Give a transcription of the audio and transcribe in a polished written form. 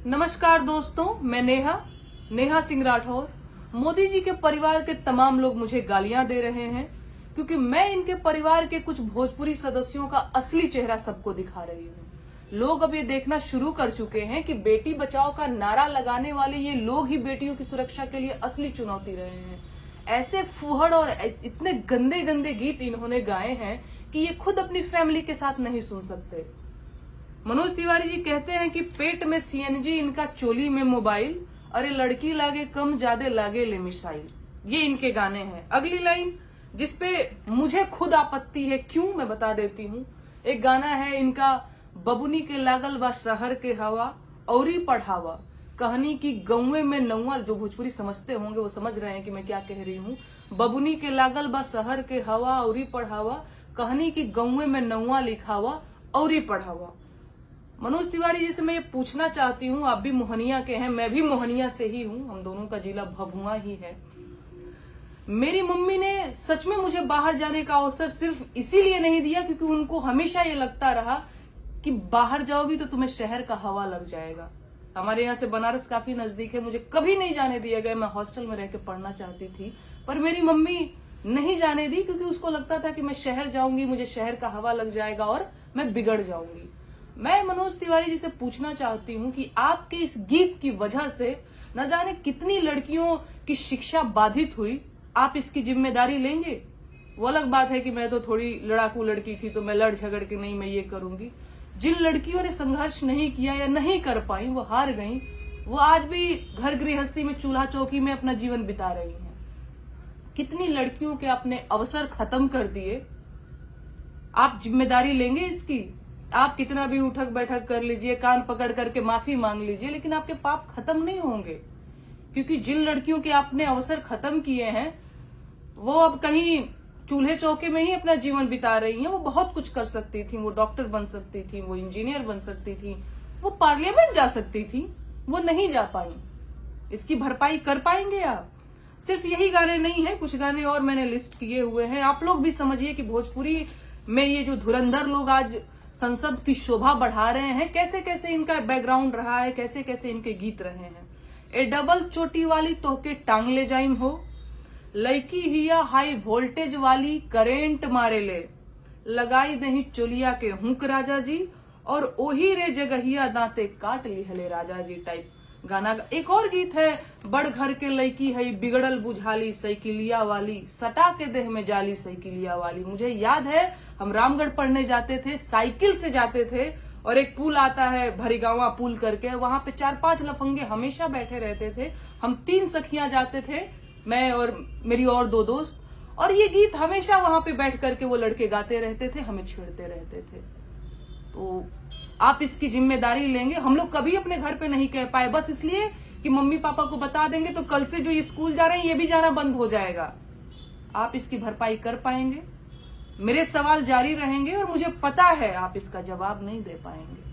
नमस्कार दोस्तों, मैं नेहा सिंह राठौर। मोदी जी के परिवार के तमाम लोग मुझे गालियां दे रहे हैं क्योंकि मैं इनके परिवार के कुछ भोजपुरी सदस्यों का असली चेहरा सबको दिखा रही हूं। लोग अब ये देखना शुरू कर चुके हैं कि बेटी बचाओ का नारा लगाने वाले ये लोग ही बेटियों की सुरक्षा के लिए असली चुनौती रहे हैं। ऐसे फूहड़ और इतने गंदे गंदे गीत इन्होंने गाए हैं कि ये खुद अपनी फैमिली के साथ नहीं सुन सकते। मनोज तिवारी जी कहते हैं कि पेट में सीएनजी, इनका चोली में मोबाइल, अरे लड़की लागे कम ज्यादा लागे ले मिसाइल। ये इनके गाने हैं। अगली लाइन जिसपे मुझे खुद आपत्ति है, क्यों, मैं बता देती हूँ। एक गाना है इनका, बबुनी के लागल बा शहर के हवा औरी पढ़ावा, कहानी की गौवे में नौवा। जो भोजपुरी समझते होंगे वो समझ रहे हैं कि मैं क्या कह रही हूँ। बबुनी के लागल बा शहर के हवा औरी पढ़ावा, कहानी की गौवे में नौवा लिखावा औरी पढ़ावा। मनोज तिवारी जी से मैं ये पूछना चाहती हूँ, आप भी मोहनिया के हैं, मैं भी मोहनिया से ही हूँ, हम दोनों का जिला भभुआ ही है। मेरी मम्मी ने सच में मुझे बाहर जाने का अवसर सिर्फ इसीलिए नहीं दिया क्योंकि उनको हमेशा ये लगता रहा कि बाहर जाओगी तो तुम्हें शहर का हवा लग जाएगा। हमारे यहाँ से बनारस काफी नजदीक है, मुझे कभी नहीं जाने दिया गया। मैं हॉस्टल में रह के पढ़ना चाहती थी पर मेरी मम्मी नहीं जाने दी क्योंकि उसको लगता था कि मैं शहर जाऊंगी, मुझे शहर का हवा लग जाएगा और मैं बिगड़ जाऊंगी। मैं मनोज तिवारी जी से पूछना चाहती हूँ कि आपके इस गीत की वजह से न जाने कितनी लड़कियों की शिक्षा बाधित हुई। आप इसकी जिम्मेदारी लेंगे? वो अलग बात है कि मैं तो थोड़ी लड़ाकू लड़की थी तो मैं लड़ झगड़ के नहीं मैं ये करूंगी। जिन लड़कियों ने संघर्ष नहीं किया या नहीं कर पाई, वो हार गई, वो आज भी घर गृहस्थी में चूल्हा चौकी में अपना जीवन बिता रही हैं। कितनी लड़कियों के आपने अवसर खत्म कर दिए। आप जिम्मेदारी लेंगे इसकी? आप कितना भी उठक बैठक कर लीजिए, कान पकड़ करके माफी मांग लीजिए, लेकिन आपके पाप खत्म नहीं होंगे क्योंकि जिन लड़कियों के आपने अवसर खत्म किए हैं वो अब कहीं चूल्हे चौके में ही अपना जीवन बिता रही हैं। वो बहुत कुछ कर सकती थी, वो डॉक्टर बन सकती थी, वो इंजीनियर बन सकती थी, वो पार्लियामेंट जा सकती थी, वो नहीं जा पाई। इसकी भरपाई कर पाएंगे आप? सिर्फ यही गाने नहीं है, कुछ गाने और मैंने लिस्ट किए हुए हैं। आप लोग भी समझिए कि भोजपुरी में ये जो धुरंधर लोग आज संसद की शोभा बढ़ा रहे हैं, कैसे कैसे इनका बैकग्राउंड रहा है, कैसे कैसे इनके गीत रहे हैं। ए डबल चोटी वाली तोहके टांग ले जाइम हो, लड़की हिया हाई वोल्टेज वाली करेंट मारे ले, लगाई दही चोलिया के हुक राजा जी, और ओही रे जगहिया दांते काट लिहले राजा जी टाइप गाना। एक और गीत है, बड़ घर के लड़की है बिगड़ल बुझाली साइकिलिया वाली, सटा के देह में जाली साइकिलिया वाली। मुझे याद है हम रामगढ़ पढ़ने जाते थे, साइकिल से जाते थे और एक पुल आता है भरीगावा पुल करके, वहां पे 4-5 लफंगे हमेशा बैठे रहते थे। हम 3 सखियां जाते थे, मैं और मेरी और 2 दोस्त, और ये गीत हमेशा वहां पे बैठ करके वो लड़के गाते रहते थे, हमें छेड़ते रहते थे। तो आप इसकी जिम्मेदारी लेंगे? हम लोग कभी अपने घर पे नहीं कह पाए बस इसलिए कि मम्मी पापा को बता देंगे तो कल से जो स्कूल जा रहे हैं ये भी जाना बंद हो जाएगा। आप इसकी भरपाई कर पाएंगे? मेरे सवाल जारी रहेंगे और मुझे पता है आप इसका जवाब नहीं दे पाएंगे।